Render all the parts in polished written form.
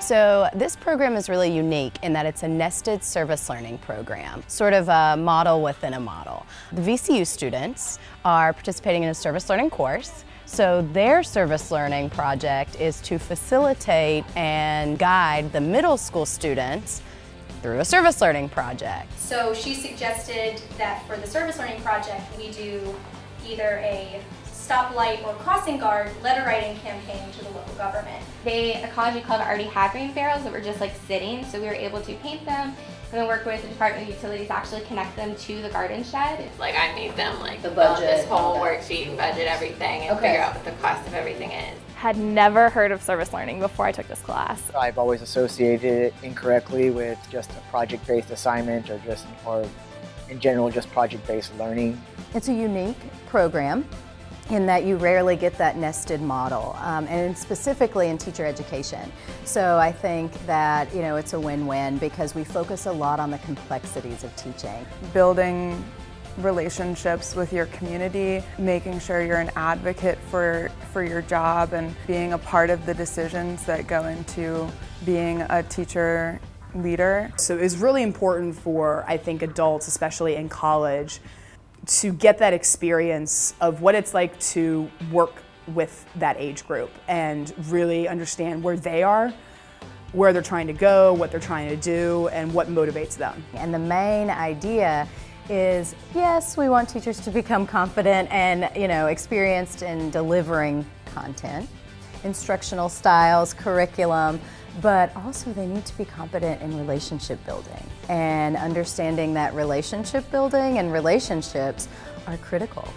So this program is really unique in that it's a nested service learning program, sort of a model within a model. The VCU students are participating in a service learning course. So their service learning project is to facilitate and guide the middle school students through a service learning project. So she suggested that for the service learning project, we do either a stoplight or crossing guard letter writing campaign to the local government. They, ecology club already had rain barrels that were just like sitting, so we were able to paint them and then work with the Department of Utilities to actually connect them to the garden shed. Like I made them like the build budget, this whole worksheet, budget everything, and figure out what the cost of everything is. Had never heard of service learning before I took this class. I've always associated it incorrectly with just a project-based assignment or in general just project-based learning. It's a unique program in that you rarely get that nested model, and specifically in teacher education. So I think that it's a win-win because we focus a lot on the complexities of teaching. Building relationships with your community, making sure you're an advocate for your job and being a part of the decisions that go into being a teacher leader. So it's really important for, I think, adults, especially in college, to get that experience of what it's like to work with that age group and really understand where they are, where they're trying to go, what they're trying to do, and what motivates them. And the main idea is, yes, we want teachers to become confident and experienced in delivering content, instructional styles, curriculum, but also they need to be competent in relationship building and understanding that relationship building and relationships are critical.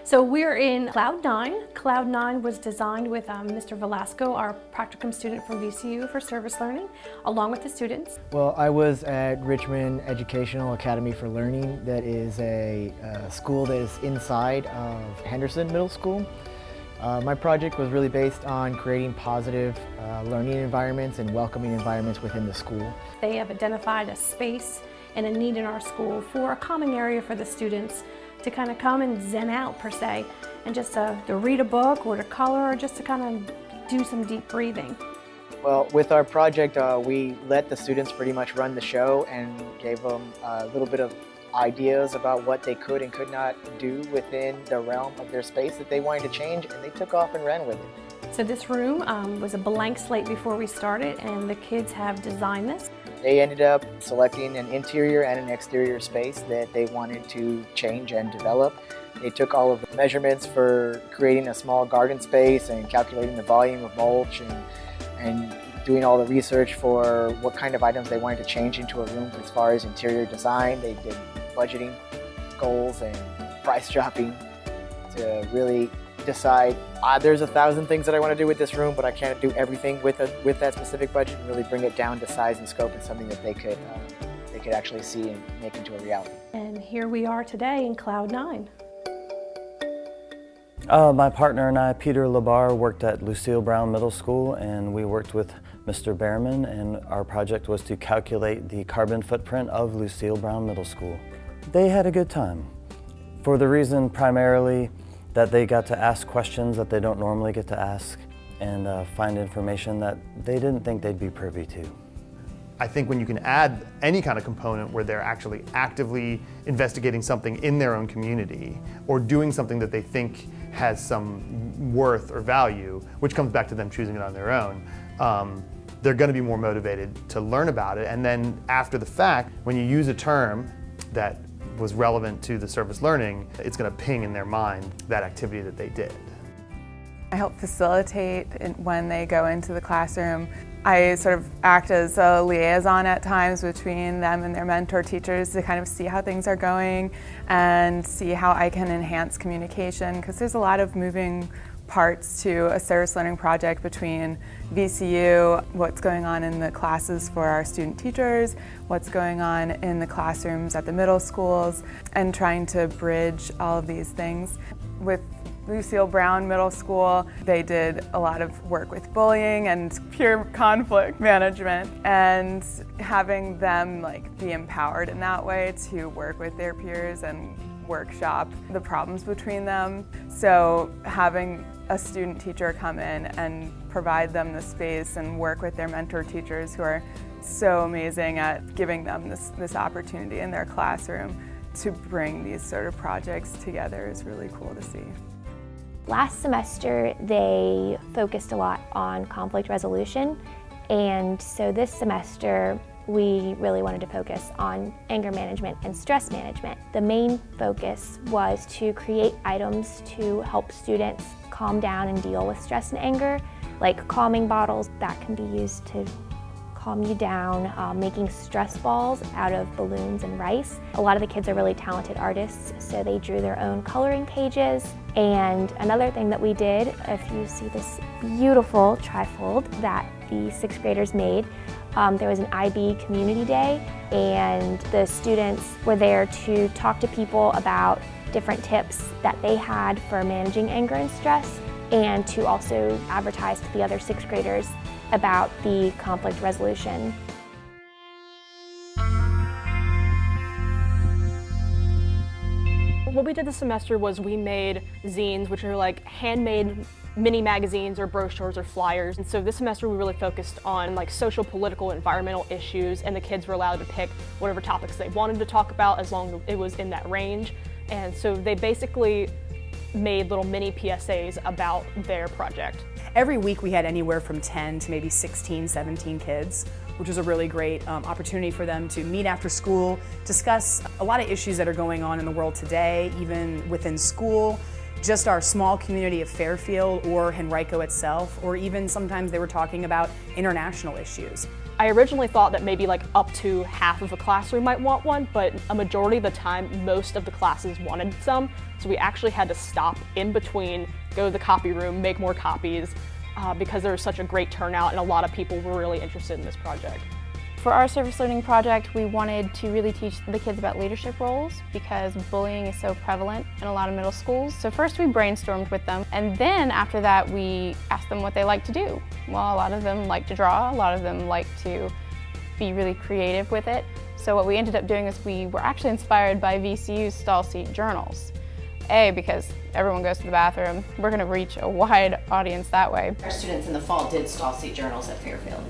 So we're in Cloud 9. Cloud 9 was designed with Mr. Velasco, our Practicum student from VCU for service learning, along with the students. Well, I was at Richmond Educational Academy for Learning. That is a school that is inside of Henderson Middle School. My project was really based on creating positive learning environments and welcoming environments within the school. They have identified a space and a need in our school for a common area for the students to kind of come and zen out per se, and just to read a book or to color or just to kind of do some deep breathing. Well, with our project, we let the students pretty much run the show and gave them a little bit of ideas about what they could and could not do within the realm of their space that they wanted to change, and they took off and ran with it. So this room was a blank slate before we started, and the kids have designed this. They ended up selecting an interior and an exterior space that they wanted to change and develop. They took all of the measurements for creating a small garden space and calculating the volume of mulch and doing all the research for what kind of items they wanted to change into a room as far as interior design. They did budgeting goals and price shopping to really decide, there's 1,000 things that I want to do with this room, but I can't do everything with that specific budget, and really bring it down to size and scope and something that they could actually see and make into a reality. And here we are today in Cloud 9. My partner and I, Peter Labar, worked at Lucille Brown Middle School, and we worked with Mr. Behrman, and our project was to calculate the carbon footprint of Lucille Brown Middle School. They had a good time, for the reason primarily that they got to ask questions that they don't normally get to ask and find information that they didn't think they'd be privy to. I think when you can add any kind of component where they're actually actively investigating something in their own community or doing something that they think has some worth or value, which comes back to them choosing it on their own, they're going to be more motivated to learn about it. And then after the fact, when you use a term that was relevant to the service learning, it's going to ping in their mind that activity that they did. I help facilitate when they go into the classroom. I sort of act as a liaison at times between them and their mentor teachers to kind of see how things are going and see how I can enhance communication, because there's a lot of moving parts to a service learning project between VCU, what's going on in the classes for our student teachers, what's going on in the classrooms at the middle schools, and trying to bridge all of these things. With Lucille Brown Middle School, they did a lot of work with bullying and peer conflict management, and having them be empowered in that way to work with their peers and workshop the problems between them. So having a student teacher come in and provide them the space and work with their mentor teachers who are so amazing at giving them this opportunity in their classroom to bring these sort of projects together is really cool to see. Last semester, they focused a lot on conflict resolution, and so this semester, we really wanted to focus on anger management and stress management. The main focus was to create items to help students calm down and deal with stress and anger, like calming bottles that can be used to calm you down, making stress balls out of balloons and rice. A lot of the kids are really talented artists, so they drew their own coloring pages. And another thing that we did, if you see this beautiful trifold that the 6th graders made, there was an IB community day, and the students were there to talk to people about different tips that they had for managing anger and stress, and to also advertise to the other 6th graders about the conflict resolution. What we did this semester was we made zines, which are like handmade mini magazines or brochures or flyers. And so this semester we really focused on like social, political, environmental issues, and the kids were allowed to pick whatever topics they wanted to talk about as long as it was in that range. And so they basically made little mini PSAs about their project. Every week we had anywhere from 10 to maybe 16, 17 kids, which was a really great opportunity for them to meet after school, discuss a lot of issues that are going on in the world today, even within school, just our small community of Fairfield or Henrico itself, or even sometimes they were talking about international issues. I originally thought that maybe like up to half of a classroom might want one, but a majority of the time, most of the classes wanted some. So we actually had to stop in between, go to the copy room, make more copies, because there was such a great turnout and a lot of people were really interested in this project. For our service learning project, we wanted to really teach the kids about leadership roles because bullying is so prevalent in a lot of middle schools. So first we brainstormed with them, and then after that we asked them what they like to do. Well, a lot of them like to draw, a lot of them like to be really creative with it. So what we ended up doing is we were actually inspired by VCU's stall seat journals. Because everyone goes to the bathroom, we're going to reach a wide audience that way. Our students in the fall did stall seat journals at Fairfield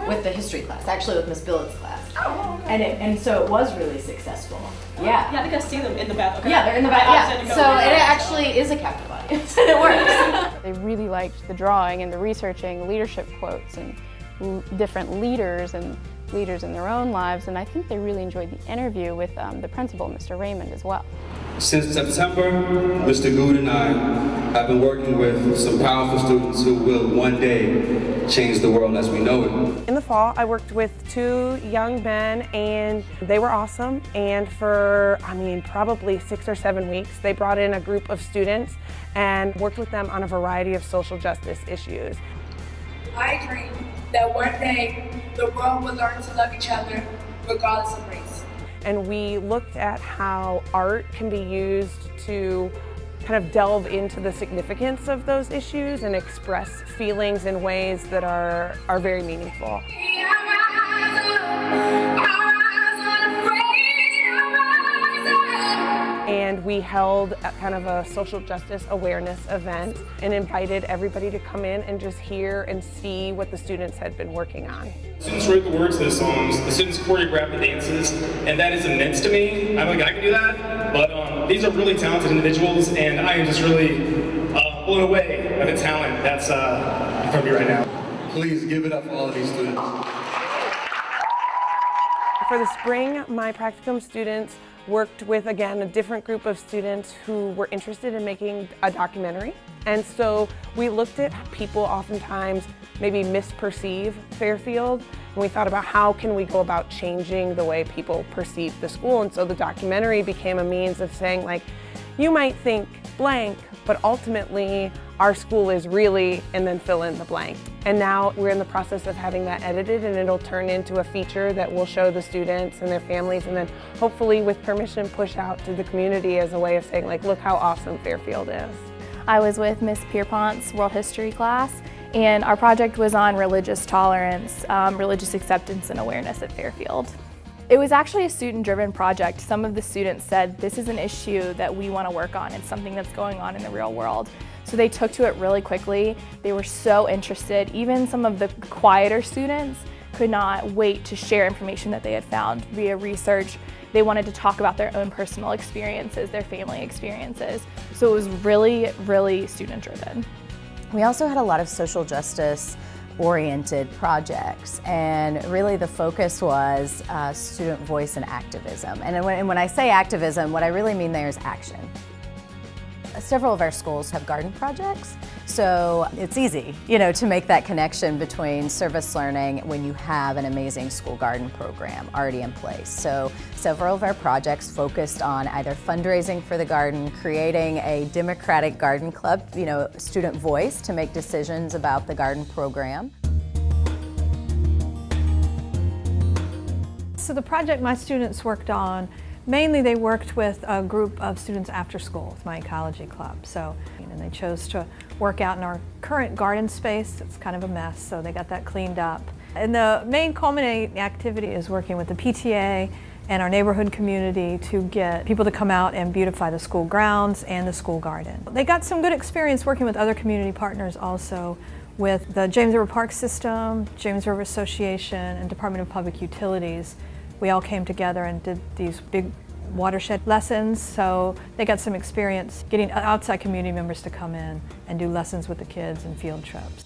with the history class, actually with Miss Billett's class. Oh, okay. And so it was really successful. Yeah. Yeah, I think I see them in the bathroom. Yeah, they're in the bathroom. Yeah. So it actually is a captive audience, and it works. They really liked the drawing and the researching, leadership quotes and different leaders and leaders in their own lives, and I think they really enjoyed the interview with the principal, Mr. Raymond, as well. Since September, Mr. Good and I have been working with some powerful students who will one day change the world as we know it. In the fall, I worked with 2 young men, and they were awesome. And for, probably 6 or 7 weeks, they brought in a group of students and worked with them on a variety of social justice issues. I dream that one day the world will learn to love each other regardless of race. And we looked at how art can be used to kind of delve into the significance of those issues and express feelings in ways that are very meaningful. And we held kind of a social justice awareness event and invited everybody to come in and just hear and see what the students had been working on. Students wrote the words to the songs, the students choreographed the dances, and that is immense to me. I can do that, but these are really talented individuals, and I am just really blown away by the talent that's in front of me right now. Please give it up for all of these students. For the spring, my Practicum students worked with, again, a different group of students who were interested in making a documentary. And so we looked at people oftentimes maybe misperceive Fairfield, and we thought about how can we go about changing the way people perceive the school. And so the documentary became a means of saying, like, you might think blank, but ultimately our school is really, and then fill in the blank. And now we're in the process of having that edited, and it'll turn into a feature that will show the students and their families, and then hopefully with permission push out to the community as a way of saying, like, look how awesome Fairfield is. I was with Miss Pierpont's world history class, and our project was on religious tolerance, religious acceptance and awareness at Fairfield. It was actually a student-driven project. Some of the students said, this is an issue that we want to work on. It's something that's going on in the real world. So they took to it really quickly. They were so interested. Even some of the quieter students could not wait to share information that they had found via research. They wanted to talk about their own personal experiences, their family experiences. So it was really, really student-driven. We also had a lot of social justice oriented projects, and really the focus was student voice and activism. And when I say activism, what I really mean there is action. Several of our schools have garden projects, so it's easy, to make that connection between service learning when you have an amazing school garden program already in place. So several of our projects focused on either fundraising for the garden, creating a democratic garden club, student voice to make decisions about the garden program. So the project my students worked on, mainly they worked with a group of students after school with my ecology club. And they chose to work out in our current garden space. It's kind of a mess, so they got that cleaned up. And the main culminating activity is working with the PTA and our neighborhood community to get people to come out and beautify the school grounds and the school garden. They got some good experience working with other community partners also, with the James River Park System, James River Association, and Department of Public Utilities. We all came together and did these big watershed lessons, so they got some experience getting outside community members to come in and do lessons with the kids and field trips.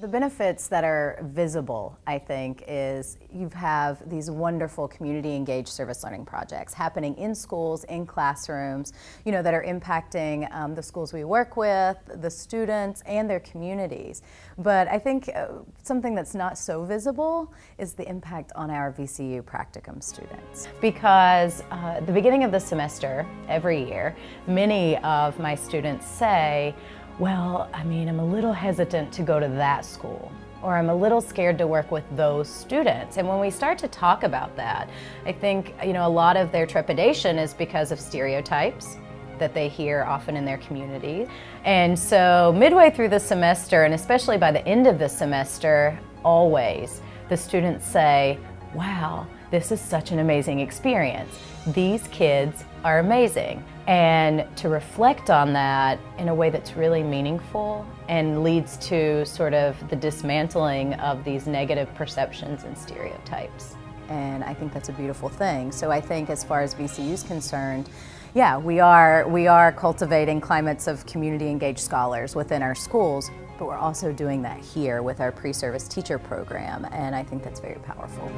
The benefits that are visible, I think, is you have these wonderful community-engaged service learning projects happening in schools, in classrooms, that are impacting the schools we work with, the students, and their communities. But I think something that's not so visible is the impact on our VCU Practicum students. Because at the beginning of the semester, every year, many of my students say, well, I'm a little hesitant to go to that school, or I'm a little scared to work with those students. And when we start to talk about that, I think, a lot of their trepidation is because of stereotypes that they hear often in their community. And so midway through the semester, and especially by the end of the semester, always, the students say, wow, this is such an amazing experience. These kids are amazing. And to reflect on that in a way that's really meaningful and leads to sort of the dismantling of these negative perceptions and stereotypes. And I think that's a beautiful thing. So I think as far as VCU is concerned, yeah, we are cultivating climates of community engaged scholars within our schools, but we're also doing that here with our pre-service teacher program, and I think that's very powerful.